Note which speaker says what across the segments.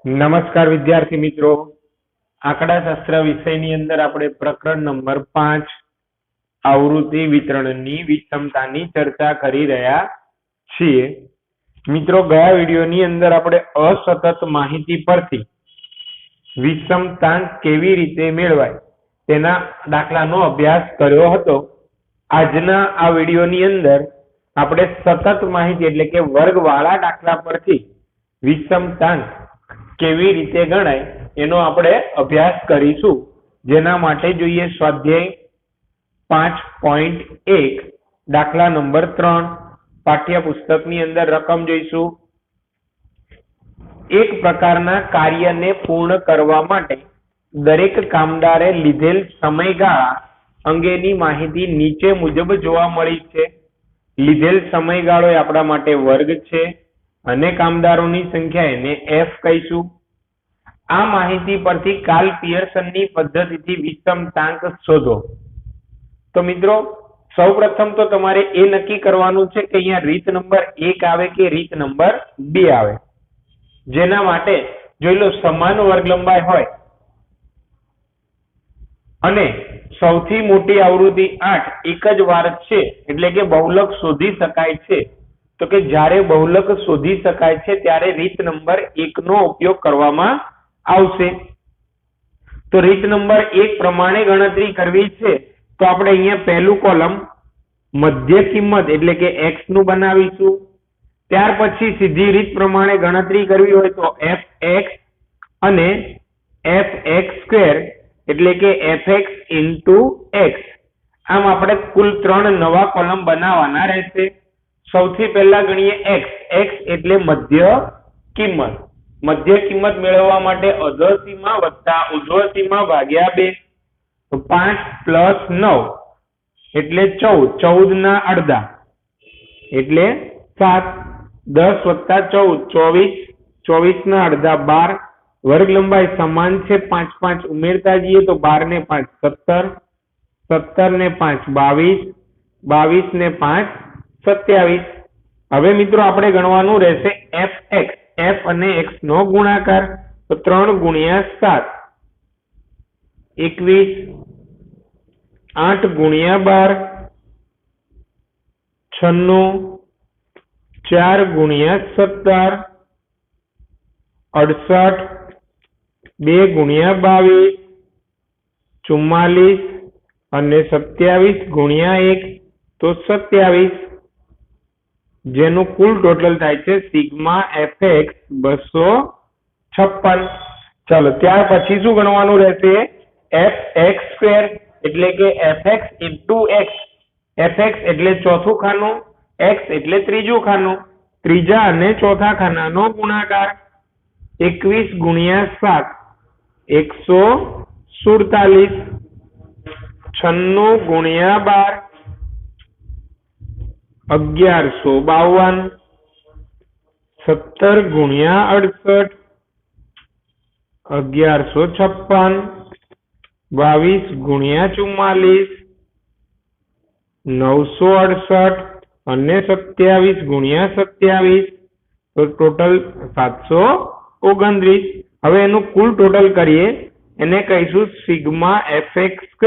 Speaker 1: નમસ્કાર વિદ્યાર્થી મિત્રો, આંકડાશાસ્ત્ર વિષયની અંદર આપણે પ્રકરણ નંબર 5 આવૃત્તિ વિતરણની વિષમતાની ચર્ચા કરી રહ્યા છીએ. મિત્રો, ગયા વિડીયોની અંદર આપણે અસતત માહિતી પરથી વિષમતાંક કેવી રીતે મેળવાય તેના દાખલાનો અભ્યાસ કર્યો હતો. આજના આ વિડીયોની અંદર આપણે સતત માહિતી એટલે કે વર્ગવાળા દાખલા પરથી વિષમતાંક કેવી રીતે ગણાય એનો આપણે અભ્યાસ કરીશું. જેના માટે જોઈએ સ્વાધ્યાય 5.1 દાખલા નંબર 3 પાઠ્યપુસ્તકની અંદર રકમ જોઈશું. એક પ્રકારના કાર્યને પૂર્ણ કરવા માટે દરેક કામદારે લીધેલ સમયગાળા અંગેની માહિતી નીચે મુજબ જોવા મળી છે. લીધેલ સમયગાળો એ આપણા માટે વર્ગ છે અને કામદારોની સંખ્યા એને f કહીશું. આ માહિતી પરથી કાર્લ પિયર્સનની પદ્ધતિથી વિષમતાંક શોધો. તો મિત્રો, સૌપ્રથમ તો તમારે એ નક્કી કરવાનું છે કે અહીંયા રીત નંબર 1 આવે કે રીત નંબર 2 આવે. જેના માટે જોઈ લો, સમાન વર્ગ લંબાઈ હોય અને સૌથી મોટી આવૃત્તિ 8 એક જ વાર છે એટલે કે બહુલક શોધી શકાય છે. તો કે જ્યારે બહુલક શોધી શકાય છે ત્યારે રીત નંબર 1 નો ઉપયોગ કરવામાં આવશે. તો રીત નંબર 1 પ્રમાણે ગણતરી કરવી છે તો આપણે અહીંયા પહેલું કોલમ મધ્ય કિંમત એટલે કે x નું બનાવીશું. ત્યાર પછી સીધી રીત પ્રમાણે ગણતરી કરવી હોય તો fx અને fx² એટલે કે fx into x. આમ આપણે કુલ 3 નવા કોલમ બનાવવાના રહેશે. સૌથી પહેલા ગણીએ x. x એટલે મધ્ય કિંમત. મધ્ય કિંમત મેળવવા માટે અધર સીમા વત્તા ઉર્ધ્વ સીમા ભાગ્યા 2. તો 5 + 9 એટલે 14. 14 ના અડધા એટલે 7. 10 વત્તા 14 24. 24 ના અડધા 12. વર્ગ લંબાઈ સમાન છે, 5 5 ઉમેરતા જઈએ તો 12 ને 5 17. 17 ને 5 22. 22 ને 5 27. હવે મિત્રો આપણે ગણવાનું રહેશે fx. f અને x નો ગુણાકાર. તો 3 × 7 21. 8 × 12 96. 4 × 17 68. 2 × 22 44 અને 27 × 1 તો 27, જેનું કુલ ટોટલ થાય છે સિગ્મા fx 256. ચાલો, ત્યાર પછી શું ગણવાનું રહેશે? fx² એટલે કે fx into x. fx એટલે ચોથું ખાનું, x એટલે ત્રીજું ખાનું. ત્રીજા અને ચોથા ખાનાનો ગુણાકાર. 21 × 7 147. 96 × 12 1152. 17 × 68 1156. 22 × 44 968 અને 27 × 27 તો ટોટલ 729. હવે એનું કુલ ટોટલ કરીએ, એને કહીશું સિગ્મા fx²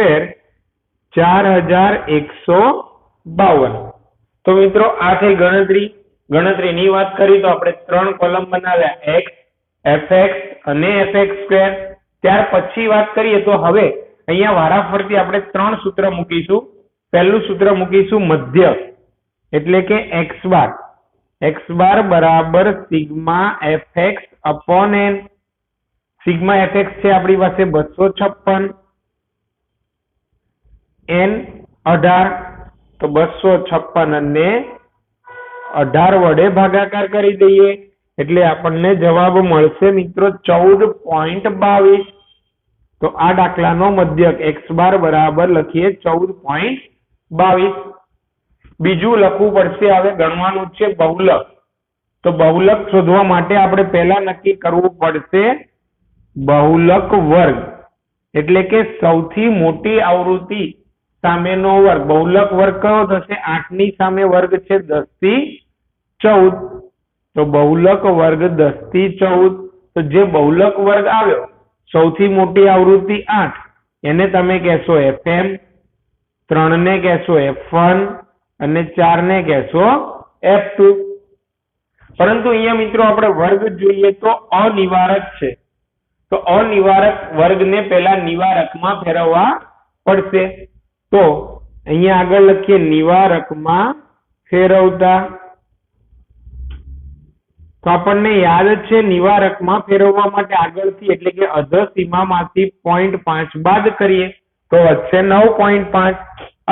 Speaker 1: 4152. તો મિત્રો, આ થઈ ગણતરીની વાત કરી તો આપણે 3 કોલમ બનાવ્યા, x, fx અને fx². ત્યાર પછી વાત કરીએ તો હવે અહીંયા વારાફરતી આપણે 3 સૂત્ર મૂકીશું. પહેલું સૂત્ર મૂકીશું મધ્ય એટલે કે x બાર. x બાર બરાબર sigma fx upon n. Sigma fx છે આપણી પાસે 256, n 18 તો 256 અને 18 વડે ભાગાકાર કરી દઈએ એટલે આપણને જવાબ મળશે મિત્રો 14.22. તો આ દાખલાનો મધ્યક x બાર બરાબર લખીએ 14.22. બીજું લખવું પડશે. હવે ગણવાનું છે બહુલક. તો બહુલક શોધવા માટે આપણે પહેલા નક્કી કરવું પડશે બહુલક વર્ગ એટલે કે સૌથી મોટી આવૃત્તિ સામેનો વર્ગ. બહુલક વર્ગ કયો થશે? 8 ની સામે વર્ગ છે 10 થી 14. તો બહુલક વર્ગ 10 થી 14 તો જે બહુલક વર્ગ આવ્યો સૌથી મોટી આવૃત્તિ 8 એને તમે કહેશો FM, 3 ને કહેશો F1 અને 4 ને કહેશો F2. પરંતુ અહીંયા મિત્રો આપણે વર્ગ જોઈએ તો અનિવારક છે, તો અનિવારક વર્ગને પહેલા નિવારકમાં ફેરવવા પડશે. તો અહીંયા આગળ લખીએ નિવારકમાં ફેરવતા. તો આપણને યાદ છે નિવારકમાં ફેરવવા માટે આગળથી એટલે કે અધસીમામાંથી 0.5 બાદ કરીએ તો વધશે 9.5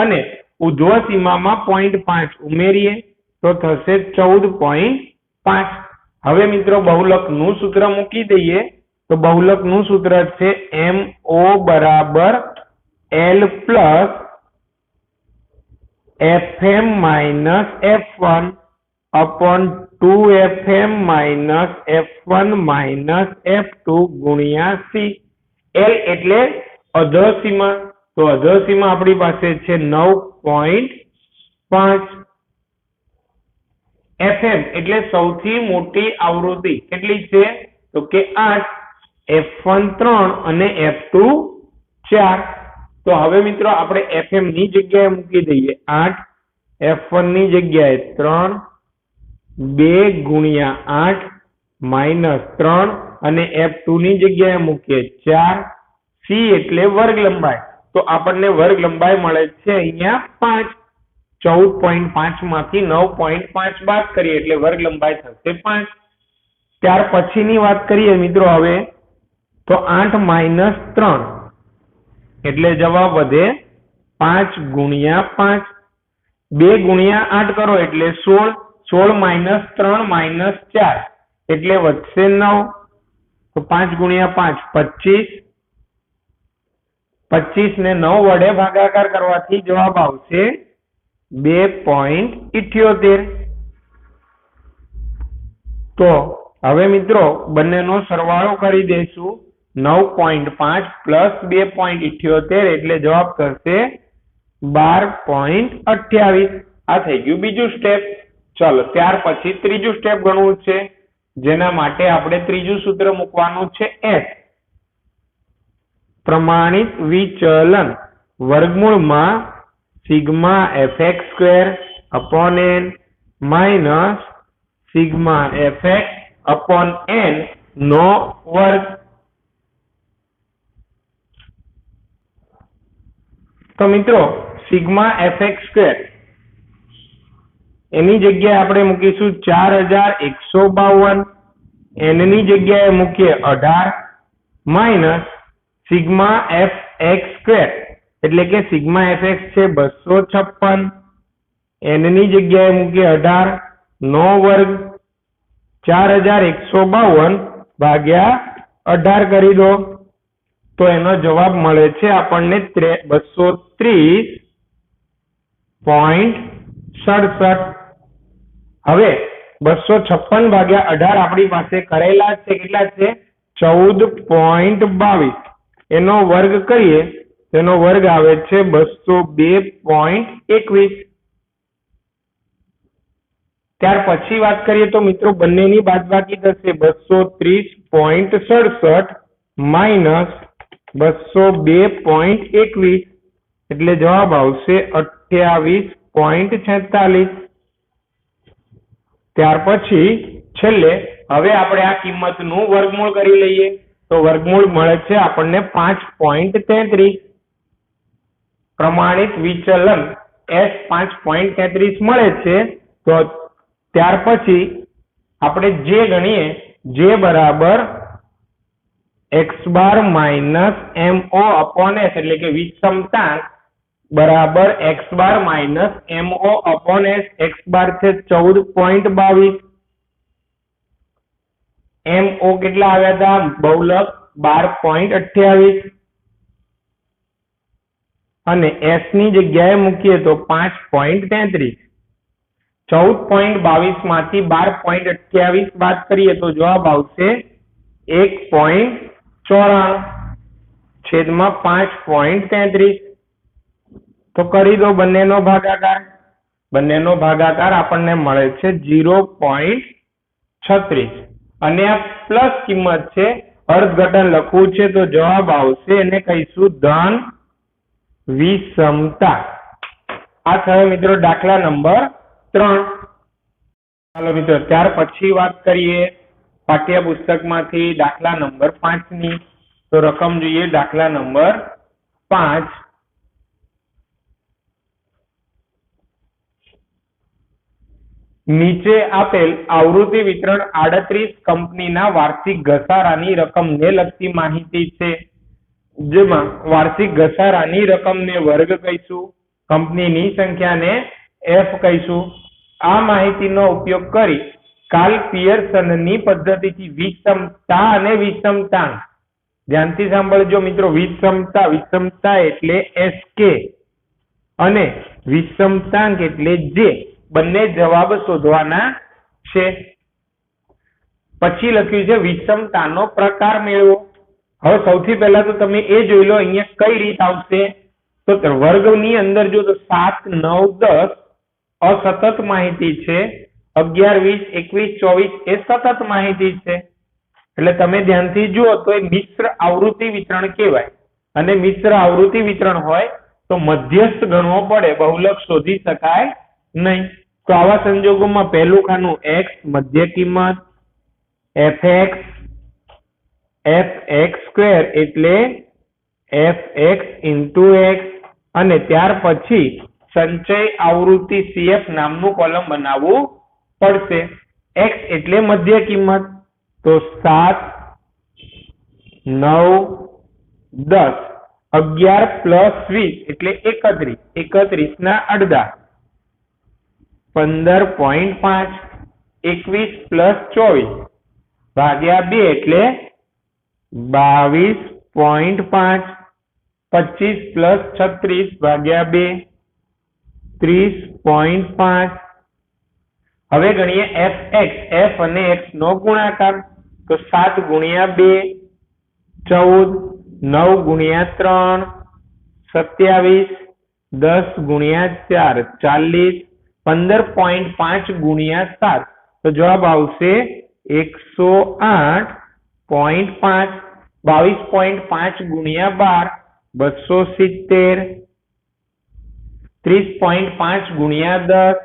Speaker 1: અને ઉર્ધ્વ સીમામાં 0.5 ઉમેરીએ તો થશે 14.5. હવે મિત્રો બહુલકનું સૂત્ર મૂકી દઈએ તો બહુલકનું સૂત્ર છે MO બરાબર L plus FM minus F1 upon 2FM minus F1 minus F2 ગુણ્યા C. L એટલે અધસીમા, તો અધસીમા આપણી પાસે છે 9.5. FM એટલે સૌથી મોટી આવૃત્તિ કેટલી છે તો કે 8, F1 3 અને F2 4. તો હવે મિત્રો આપણે FM ની જગ્યાએ મૂકી દઈએ 8, F1 ની જગ્યાએ 3, 2 ગુણ્યા 8 માઇનસ 3 અને F2 ની જગ્યાએ મૂકીએ 4. C એટલે વર્ગ લંબાઈ, તો આપણને વર્ગ લંબાઈ મળે છે અહીંયા 5. 14.5 માંથી 9.5 બાદ કરીએ એટલે વર્ગ લંબાઈ થશે 5. ત્યાર પછીની વાત કરીએ મિત્રો હવે તો 8 માઇનસ 3 એટલે જવાબ વધે 5 ગુણ્યા 5. 2 ગુણ્યા 8 કરો એટલે 16. 16 માઇનસ 3 માઇનસ 4 એટલે વધશે 9. તો 5 ગુણ્યા 5 25. 25 ને 9 વડે ભાગાકાર કરવાથી જવાબ આવશે 2.78. તો હવે મિત્રો બંનેનો સરવાળો કરી દઈશું. 9.5 પ્લસ 2.78 એટલે જવાબ થશે 12.28. આ થઈ ગયું બીજું સ્ટેપ. ચલો ત્યાર પછી ત્રીજું સ્ટેપ ગણવું છે, જેના માટે આપણે ત્રીજું સૂત્ર મૂકવાનું છે S. પ્રમાણિત વિચલન વર્ગમૂળમાં sigma fx square upon n minus sigma fx upon n નો વર્ગ. તો મિત્રો સિગ્મા fx સ્ક્વેર એની જગ્યાએ આપણે મૂકીશું 4152, n ની જગ્યાએ મૂકીએ 18 માઇનસ સિગ્મા fx સ્ક્વેર એટલે કે સિગ્મા fx છે 256, n ની જગ્યાએ મૂકીએ 18 નો વર્ગ. 4152 ભાગ્યા 18 કરી દો તો એનો જવાબ મળે છે આપણને 230.67. હવે 256 ભાગ્યા 18 આપણી પાસે કરેલા છે કેટલા છે 14.22. એનો વર્ગ કરીએ તેનો વર્ગ આવે છે 202.21. ત્યાર પછી વાત કરીએ તો મિત્રો બંનેની બાદબાકી થશે 230.67 માઇનસ 202.21 એટલે જવાબ આવશે 28.46. ત્યાર પછી છેલ્લે હવે આપણે આ કિંમતનું વર્ગમૂળ કરી લઈએ તો વર્ગમૂળ મળે છે આપણને 5.33. પ્રમાણિત વિચલન S 5.33 મળે છે. તો ત્યાર પછી આપણે જે ગણીએ J બરાબર x bar minus MO upon S એટલે કે વિષમતા બરાબર x bar minus MO upon S. x bar છે 14.22, MO કેટલા આવ્યા હતા બહુલક 12.28 અને S ની જગ્યાએ મૂકીએ તો 5.33. 14.22 માંથી 12.28 બાદ કરીએ તો જવાબ આવશે 1.94 છેદમાં 5.33. તો કરી દો બંનેનો ભાગાકાર. બંનેનો ભાગાકાર આપણને મળે છે 0.36. અને આ પ્લસ કિંમત છે, અર્થઘટન લખવું છે તો જવાબ આવશે એને કહીશું ધન વિષમતા. આ થયો મિત્રો દાખલા નંબર 3. ચાલો મિત્રો ત્યાર પછી વાત કરીએ પાઠ્યપુસ્તકમાંથી દાખલા નંબર 5 ની. તો રકમ જોઈએ દાખલા નંબર 5. નીચે આપેલ આવૃત્તિ વિતરણ 38 કંપનીના વાર્ષિક ઘસારાની રકમને લગતી માહિતી છે, જેમાં વાર્ષિક ઘસારાની રકમને વર્ગ કહીશું, કંપનીની સંખ્યાને F કહીશું. આ માહિતીનો ઉપયોગ કરી કાર્લ પિયર્સનની પદ્ધતિથી વિષમતા અને વિષમતાંક, ધ્યાનથી સાંભળજો મિત્રો, વિષમતા એટલે SK અને વિષમતાંક એટલે J, બંને જવાબ શોધવાના છે. પછી લખ્યું છે વિષમતાનો પ્રકાર મેળવો. હવે સૌથી પહેલા તો તમે એ જોઈ લો અહીંયા કઈ રીત આવશે. તો વર્ગની અંદર જો તો 7, 9, 10 અસતત માહિતી છે, 11, 20, 21, 24 એ સતત માહિતી છે. એટલે તમે ધ્યાનથી જુઓ તો એ મિશ્ર આવૃત્તિ વિતરણ કહેવાય. અને મિશ્ર આવૃત્તિ વિતરણ હોય તો મધ્યસ્થ ગણવો પડે, બહુલક શોધી શકાય નહીં. તો આવા સંજોગોમાં પહેલું ખાનું x મધ્ય કિંમત, fx સ્ક્વેર એટલે fx into x, અને ત્યાર પછી સંચય આવૃત્તિ CF નામનું કોલમ બનાવવું પડશે. x એટલે મધ્ય કિંમત, તો 7, 9, 10, 11 પ્લસ 20 એટલે 31, 31 ના અડધા 15.5, 21 પ્લસ 24 ભાગ્યા 2 એટલે 22.5, 25 પ્લસ 36 ભાગ્યા 2 30.5. હવે ગણીએ fx, f અને x નો ગુણાકાર. તો 7 ગુણ્યા 2 14, 9 ગુણ્યા 3 27, 10 ગુણ્યા 4 40, 15.5 ગુણ્યા 7 તો જવાબ આવશે 108.5. 22.5 ગુણ્યા 12 270, 30.5 ગુણ્યા 10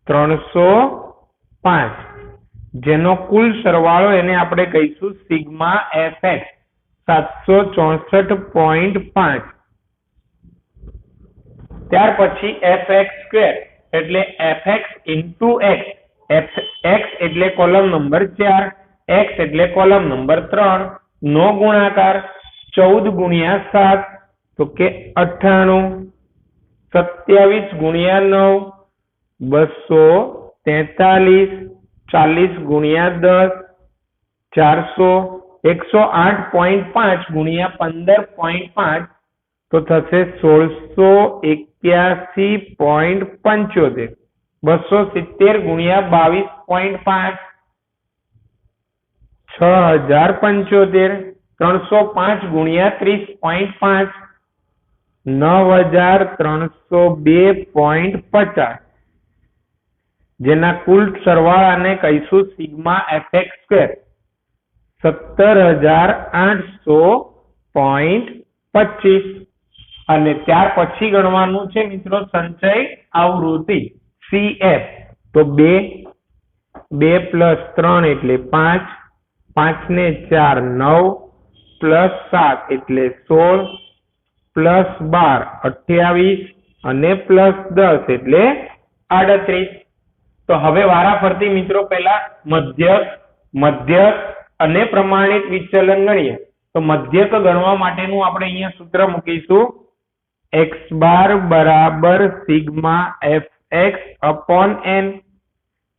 Speaker 1: 305, જેનો કુલ સરવાળો એને આપણે કહીશું સિગ્મા fx 764.5. ત્યાર પછી fx સ્ક્વેર એટલે fx into x, x એટલે કોલમ નંબર 4, x એટલે કોલમ નંબર 3 નો ગુણાકાર 14 ગુણ્યા 7 તો કે 98, 27 ગુણ્યા 9 243, 40 ગુણ્યા 10 400, 108.5 ગુણ્યા 15.5 તો થશે 1681.75, 270 ગુણ્યા 22.5 6075, 305 ગુણ્યા 30.5 9302.50, જેના કુલ સરવાળાને કહીશું સિગ્મા fx સ્ક્વેર 17800.25. અને ત્યાર પછી ગણવાનું છે મિત્રો સંચય આવૃત્તિ CF. તો 2 પ્લસ 3 એટલે 5, 5 ને 4 9, પ્લસ 7 એટલે 16, પ્લસ 12 28 અને પ્લસ 10 એટલે 38. તો હવે વારાફરતી મિત્રો પહેલા મધ્યક અને પ્રમાણિત વિચલન ગણીએ. તો મધ્યક ગણવા માટેનું આપણે અહીંયા સૂત્ર મૂકીશું x બાર બરાબર sigma fx upon n.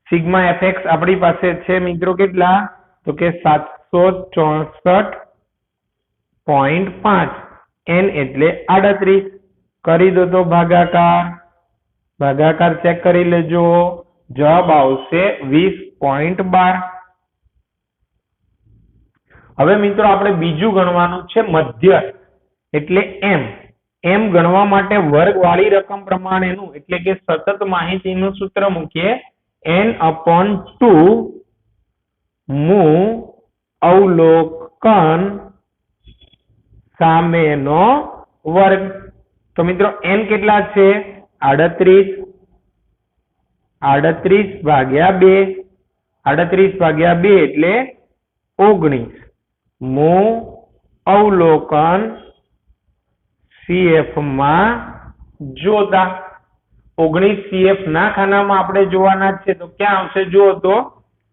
Speaker 1: Sigma fx આપણી પાસે છે મિત્રો કેટલા, તો કે 764.5, n એટલે 38. કરી દો તો ભાગાકાર ચેક કરી લેજો, જવાબ આવશે 20.12. હવે મિત્રો આપણે બીજું ગણવાનું છે મધ્યક એટલે m ગણવા માટે વર્ગવાળી રકમ પ્રમાણેનું એટલે કે સતત માહિતીનું સૂત્ર મૂકીએ n/2 મૂ અવલોકન સામેનો વર્ગ. તો મિત્રો n કેટલા છે? 38. 38 ભાગ્યા 2. 38 ભાગ્યા 2 એટલે 19. મૂ અવલોકન CF માં જોતા. 19 CF ના ખાનામાં આપણે જોવાના છે તો ક્યાં આવશે? જુઓ તો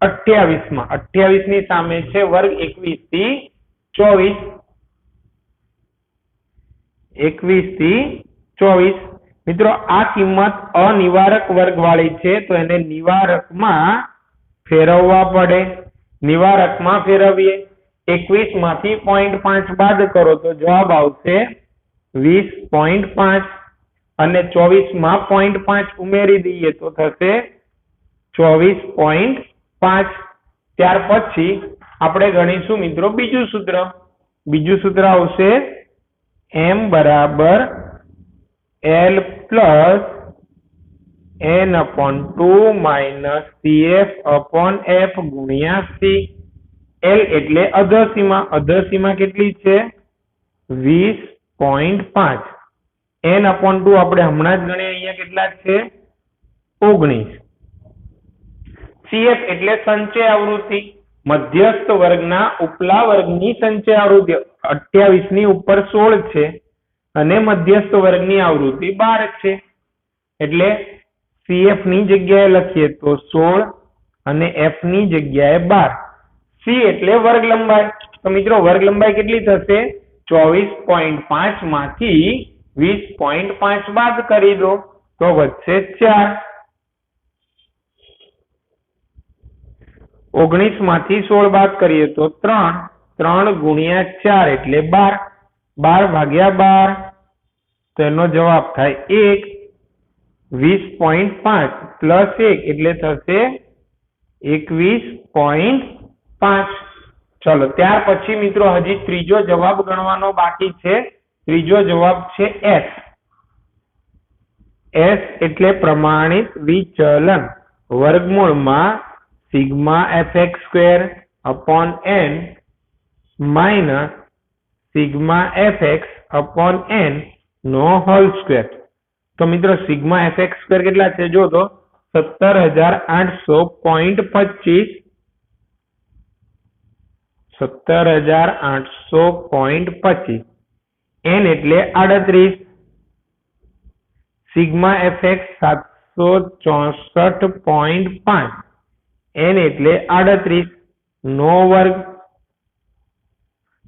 Speaker 1: 28 માં. 28 ની સામે છે વર્ગ 21 થી 24. 21 થી 24. મિત્રો આ કિંમત અનિવારક વર્ગ વાળી છે તો એને નિવારકમાં ફેરવવા પડે. નિવારકમાં ફેરવીએ. 21 માંથી 0.5 બાદ કરો તો જવાબ આવશે 20.5 અને 24 માં 0.5 ઉમેરી દઈએ તો થશે 24.5. ત્યાર પછી આપણે ગણીશું મિત્રો બીજું સૂત્ર. બીજું સૂત્ર આવશે m બરાબર L plus n/2 minus CF upon F ગુણ્યા C. L એટલે અધસીમા. અધસીમા કેટલી છે? 20.5. n/2 આપણે હમણાં જ ગણીએ, અહીંયા કેટલા છે? 19. CF એટલે સંચય આવૃત્તિ. મધ્યસ્થ વર્ગના ઉપલા વર્ગની સંચય આવૃત્તિ 28 ની ઉપર 16 છે અને મધ્યસ્થ વર્ગની આવૃત્તિ 12 છે. એટલે CF ની જગ્યાએ લખીએ તો 16 અને F ની જગ્યાએ 12. C એટલે વર્ગ લંબાઈ. તો મિત્રો વર્ગ લંબાઈ કેટલી થશે? 24.5 માંથી 20.5 બાદ કરી દો તો વધશે 4. 19 માંથી 16 બાદ કરીએ તો 3. 3 ગુણ્યા 4 એટલે 12. 12 ભાગ્યા 12 તો એનો જવાબ થાય 1. 20.5 પ્લસ 1 એટલે થશે 21.5. ચલો ત્યાર પછી મિત્રો હજી ત્રીજો જવાબ ગણવાનો બાકી છે. ત્રીજો જવાબ છે S. S એટલે પ્રમાણિત વિચલન. વર્ગમૂળમાં sigma fx square upon n minus sigma fx upon n નો હોલ સ્ક્વેર. તો મિત્રો સિગ્મા fx સ્ક્વેર કેટલા છે? જો તો 17,800.25. 17,800.25. n એટલે 38. Sigma fx 764.5. n એટલે 38 નો વર્ગ.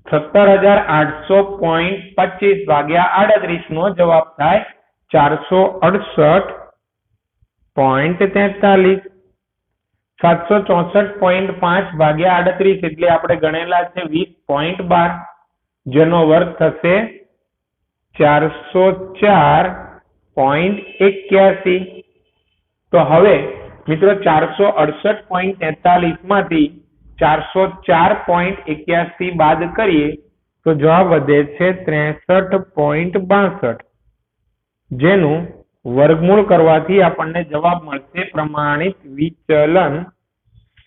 Speaker 1: 17,800.25 ભાગ્યા 38 નો જવાબ થાય 468.43. 764.5 ભાગ્યા 38 એટલે આપણે ગણેલા છે 20.12 જેનો વર્ગ થશે 404.81. તો હવે મિત્રો 468.43 માંથી 404.81 બાદ કરીએ તો જવાબ વધે છે 63.62 જેનું વર્ગમૂળ કરવાથી આપણને જવાબ મળશે પ્રમાણિત વિચલન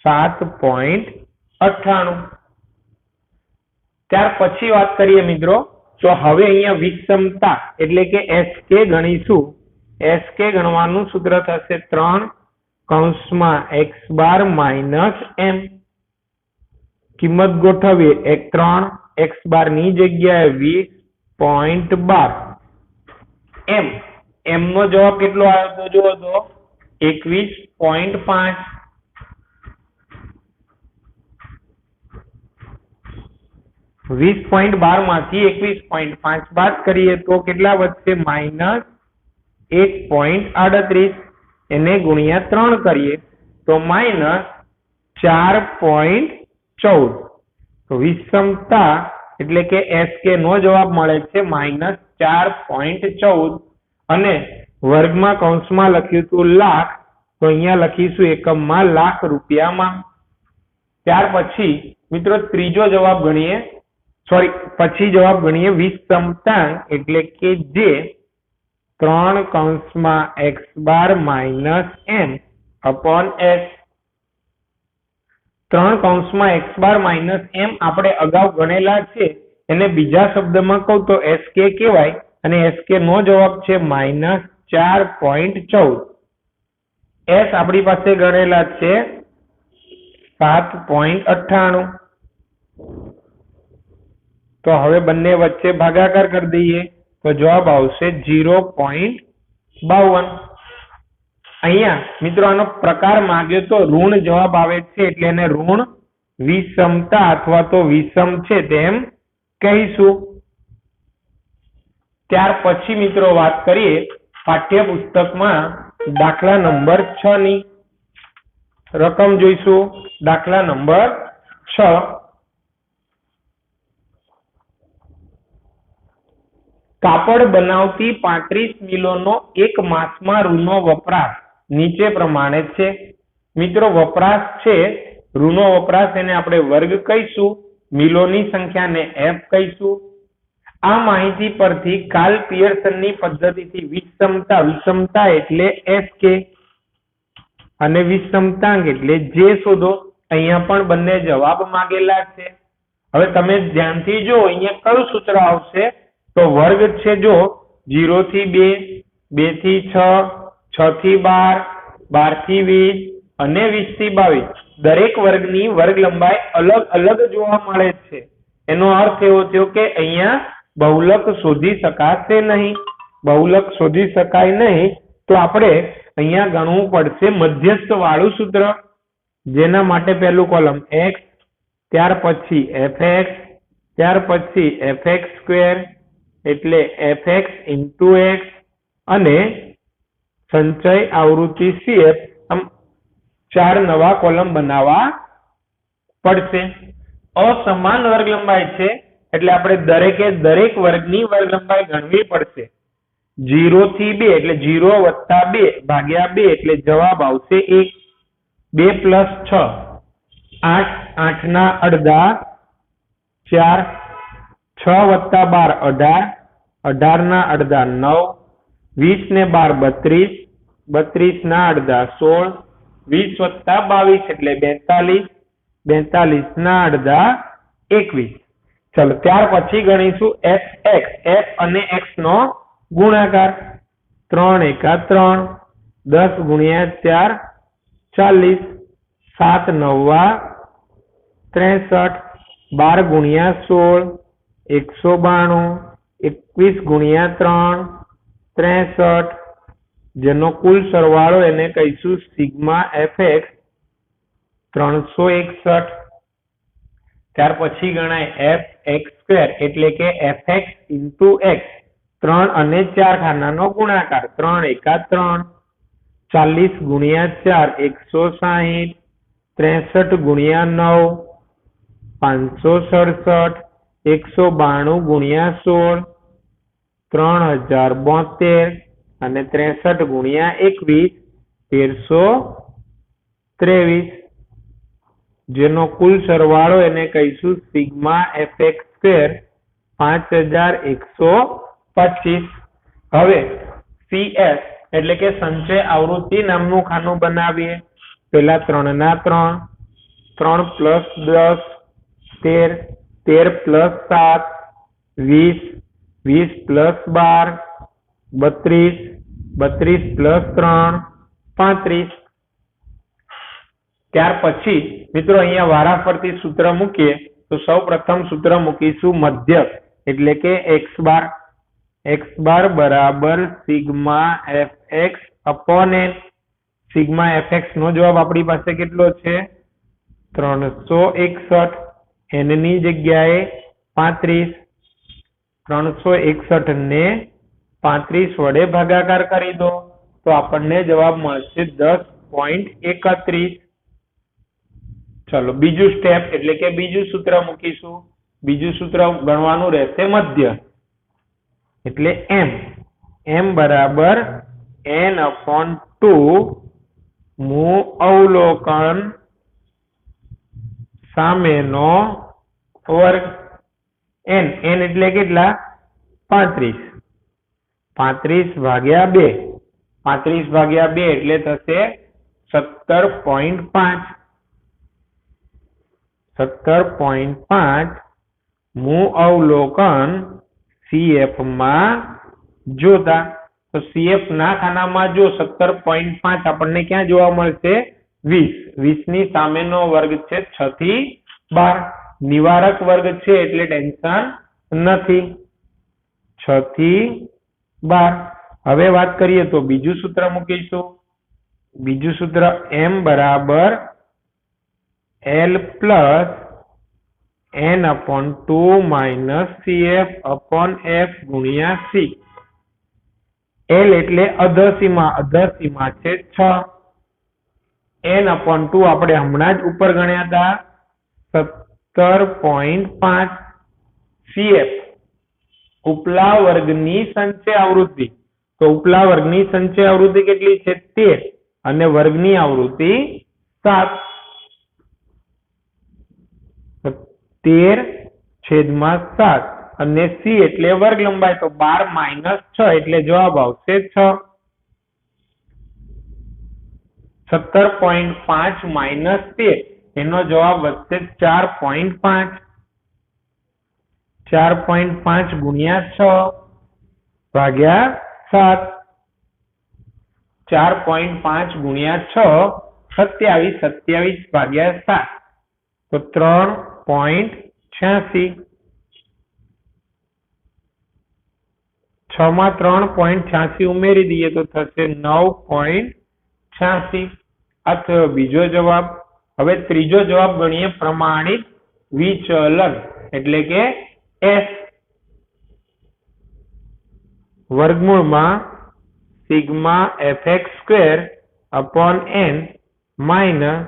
Speaker 1: 7.98. ત્યાર પછી વાત કરીએ મિત્રો તો હવે અહીંયા વિષમતા એટલે કે SK ગણીશું. SK ગણવાનું સૂત્ર થશે 3 કૌંસમાં x બાર માઇનસ m. કિંમત ગોઠવીએ 3 x બાર ની જગ્યાએ 20.12. m નો જવાબ કેટલો આવ્યો તો જુઓ તો 21.5. 20.12 માંથી 21.5 બાદ કરીએ તો કેટલા વધશે? માઇનસ 1.38. એને ગુણ્યા 3 કરીએ તો માઇનસ 4.14. તો વિષમતા એટલે કે SK નો જવાબ મળે છે માઇનસ 4.14 અને વર્ગમાં કૌંસમાં લખ્યું હતું લાખ તો અહીંયા લખીશું એકમમાં લાખ રૂપિયામાં. ત્યાર પછી મિત્રો ત્રીજો જવાબ ગણીએ પછી જવાબ ગણીએ વિષમતા એટલે કે જે 3 કૌંસમાં x bar minus m upon s. 3 કૌંસમાં x બાર માઇનસ m આપણે અગાઉ ગણેલા છે એને બીજા શબ્દમાં કહું તો sk કહેવાય અને sk નો જવાબ છે -4.14. s આપણી પાસે ગણેલા છે 7.98. તો હવે બંને વચ્ચે ભાગાકાર કરી દઈએ તો જવાબ આવશે 0.52. અહીંયા મિત્રો આનો પ્રકાર માંગ્યો તો ઋણ જવાબ આવે છે એટલે એને ઋણ વિષમતા અથવા તો વિષમ છે તેમ કહીશું. ત્યાર પછી મિત્રો વાત કરીએ પાઠ્યપુસ્તકમાં દાખલા નંબર 6 ની રકમ જોઈશું. દાખલા નંબર 6. કાપડ બનાવતી 35 મિલોનો એક માસમાં રૂનો વપરાશ નીચે પ્રમાણે છે. મિત્રો વપરાશ છે રૂનો વપરાશ એને આપણે વર્ગ કહીશું, મિલોની સંખ્યાને f કહીશું. આ માહિતી પરથી કાર્લ પિયર્સનની પદ્ધતિથી વિષમતા એટલે sk અને વિષમતાંક એટલે j શોધો. અહીંયા પણ બંને જવાબ માંગેલા છે. હવે તમે ધ્યાનથી જો અહીંયા કયું સૂત્ર આવશે તો વર્ગ છે જો 0 થી 2, 2 થી 6, 6 થી 12, 12 થી 20 અને 20 થી 22 દરેક વર્ગની વર્ગ લંબાઈ અલગ અલગ જોવા મળે છે. એનો અર્થ એવો થયો કે અહીંયા બહુલક શોધી શકાશે નહીં. બહુલક શોધી શકાય નહીં તો આપણે અહીંયા ગણવું પડશે મધ્યસ્થ વાળું સૂત્ર, જેના માટે પહેલું કોલમ x, ત્યાર પછી fx, ત્યાર પછી fx સ્ક્વેર એટલે fx into x અને સંચય આવૃત્તિ cf. આમ 4 નવા કોલમ બનાવવા પડશે. અસમાન વર્ગ લંબાઈ છે એટલે આપણે દરેકે દરેક વર્ગની વર્ગ લંબાઈ ગણવી પડશે. 0 થી 2 એટલે 0 વત્તા 2 ભાગ્યા 2 એટલે જવાબ આવશે 1. 2 plus 6 8, 8 ના અડધા 4, 6 વત્તા 12 18, 18 ના અડધા 9, 20 ને 12 32, 32 ના અડધા 16, 20 વત્તા 22 એટલે 42, 42 ના અડધા 21. ચલો ત્યાર પછી ગણીશું fx, f અને x નો ગુણાકાર. 3 એકા 3, 10 ગુણ્યા 4 40, 7 નવા 63, 12 ગુણ્યા 16 192, 21 ગુણ્યા 3 63, જેનો કુલ સરવાળો એને કહીશું સિગ્મા fx 361. ત્યાર પછી ગણાય fx સ્ક્વેર એટલે કે fx into x. 3 અને 4 ખાનાનો ગુણાકાર. 3 એકા 3, 40 ગુણ્યા 4 160, 63 ગુણ્યા 9 567, 192 ગુણ્યા 16 3072 અને 63 ગુણ્યા 21 1323, જેનો કુલ સરવાળો એને કહીશું સિગ્મા fx સ્ક્વેર 5125. હવે cs એટલે કે સંચય આવૃત્તિ નામનું ખાનું બનાવીએ. પેલા 3 ના 3, 3 plus 10 13, 13 plus 7 20, 20 plus 12 32, 32 plus 3 35. ત્યાર પછી મિત્રો અહીંયા વારાફરતી સૂત્ર મૂકીએ તો સૌ પ્રથમ સૂત્ર મૂકીશું મધ્યક એટલે કે x બાર. x બાર બરાબર sigma fx upon n. Sigma fx નો જવાબ આપણી પાસે કેટલો છે 361. n ની જગ્યાએ 35. 361 ને 35 વડે ભાગાકાર કરી દો તો આપણને જવાબ મળશે 10.31. ચલો બીજું સ્ટેપ એટલે કે બીજું સૂત્ર મૂકીશું. બીજું સૂત્ર ગણવાનું રહેશે મધ્ય એટલે m. m બરાબર n/2 મૂ અવલોકન સામેનો વર્ગ. n એટલે કેટલા 35. 35 ભાગ્યા 2. 35 ભાગ્યા 2 એટલે થશે 17.5. 17.5 મું અવલોકન CF માં જોતા. તો CF ના ખાનામાં જો 17.5 આપણને ક્યાં જોવા મળશે? 20. 20 ની સામેનો વર્ગ છે 6 થી 12. નિવારક વર્ગ છે એટલે ટેન્શન નથી. 6 થી 12. હવે વાત કરીએ તો બીજું સૂત્ર મૂકીશું. બીજું સૂત્ર m બરાબર L plus n/2 minus CF upon F ગુણ્યા C. L એટલે અધસીમા છે 6. n/2 આપણે હમણાં જ ઉપર ગણ્યા હતા 17.5. CF ઉપલા વર્ગની સંચય આવૃત્તિ. તો ઉપલા વર્ગની સંચય આવૃત્તિ કેટલી છે? 13 અને વર્ગની આવૃત્તિ 7. 13/7 અને C એટલે વર્ગ લંબાઈ, તો 12 - 6 એટલે જવાબ આવશે 6. 17.5 માઇનસ 13 એનો જવાબ વધશે 4.5. 4.5 ગુણ્યા 6 ભાગ્યા 7. 4.5 ગુણ્યા 6 27. 27 ભાગ્યા 7 તો 3.86. 6 માં 3.86 ઉમેરી દઈએ તો થશે 9.86. આ થયો બીજો જવાબ. હવે ત્રીજો જવાબ ગણીએ પ્રમાણિત વિચલન એટલે કે S. વર્ગમૂળમાં sigma fx square upon n minus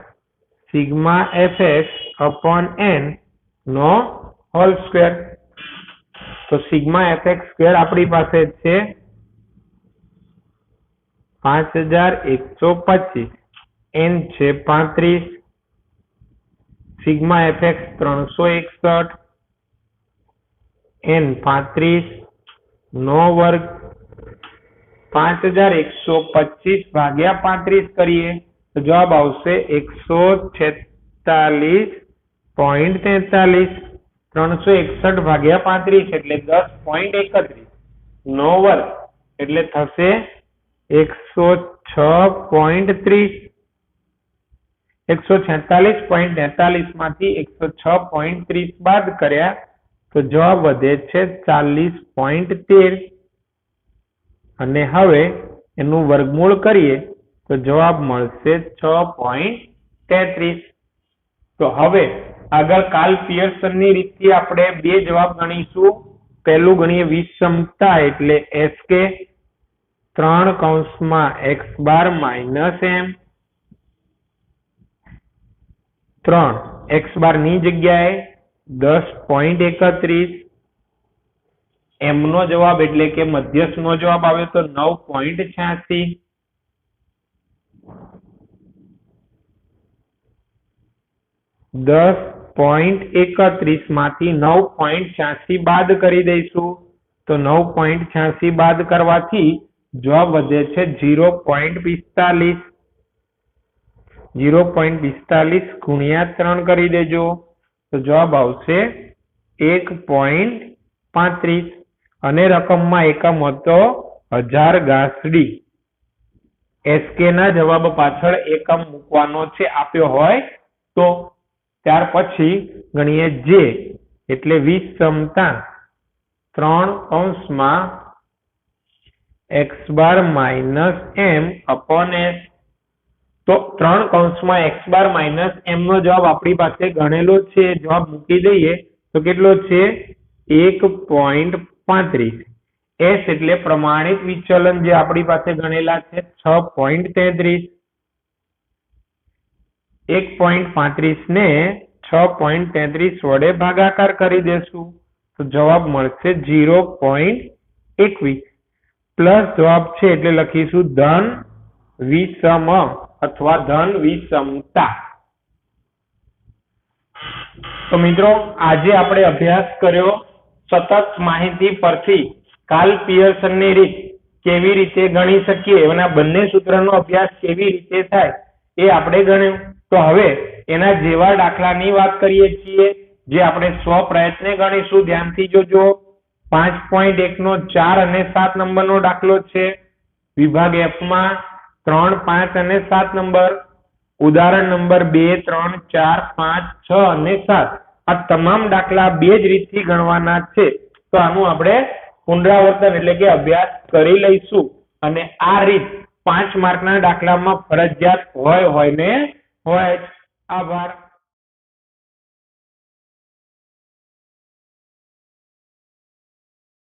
Speaker 1: sigma fx upon n નો હોલ સ્ક્વેર. તો સિગ્મા fx સ્ક્વેર આપણી પાસે છે 5125. n છે 35. Sigma fx 361. n 35 નો વર્ગ. 5125 ભાગ્યા 35 કરીએ તો જવાબ આવશે 146.43. 361 ભાગ્યા 35 એટલે 10.31 નો વર્ગ એટલે થશે 106.30. 146.43 માંથી 106.30 બાદ કર્યા તો જવાબ વધે છે 40.13. અને હવે એનું વર્ગમૂળ કરીએ તો જવાબ મળશે 6.33. તો હવે આગળ કાર્લ પિયર્સનની રીતથી આપણે બે જવાબ ગણીશું. પહેલું ગણીએ વિષમતા એટલે SK 3 માઇનસ m. 3 x બાર ની જગ્યાએ 10.31. m નો જવાબ એટલે કે મધ્યસ્થ નો જવાબ આવ્યો તો 9.86. 10.31 માંથી 9.86 બાદ કરી દઈશું તો 9.86 બાદ કરવાથી જવાબ વધે છે 0.45. 0.45 ગુણ્યા 3 કરી દેજો તો જવાબ આવશે 1.35. અને રકમમાં એકમ હતો 1000 ગાંસડી. SK ના જવાબ પાછળ એકમ મૂકવાનો છે આપ્યો હોય તો. ત્યાર પછી ગણીએ J એટલે વિષમતા 3 x bar minus m upon s. તો 3 x બાર માઇનસ m નો જવાબ આપણી પાસે ગણેલો છે. જવાબ મૂકી દઈએ તો કેટલો છે 1.35. s એટલે પ્રમાણિત વિચલન જે આપણી પાસે ગણેલા છે 6.33. 1.35 ને 6.33 વડે ભાગાકાર કરી દેશું તો જવાબ મળશે 0.21. પ્લસ જવાબ છે એટલે લખીશું ધન વિષમ અથવા ધન વિષમતા. તો મિત્રો આજે આપણે અભ્યાસ કર્યો સતત માહિતી પરથી કાર્લ પિયર્સનની રીત કેવી રીતે ગણી શકીએ, એના બંને સૂત્રનો અભ્યાસ કેવી રીતે થાય એ આપણે ગણ્યું. તો હવે એના જેવા દાખલાની વાત કરીએ છીએ જે આપણે સ્વપ્રયત્ને ગણીશું. ધ્યાનથી જોજો. 5.1 નો 4 અને 7 નંબરનો દાખલો છે. વિભાગ F માં 3, 5 અને 7 નંબર. ઉદાહરણ નંબર 2, 3, 4, 5, 6 અને 7. આ તમામ દાખલા બે જ રીતથી ગણવાના છે. તો આનું આપણે પુનરાવર્તન એટલે કે અભ્યાસ કરી લઈશું. અને આ રીત 5 માર્કના દાખલામાં ફરજિયાત હોય ને હોય. આભાર.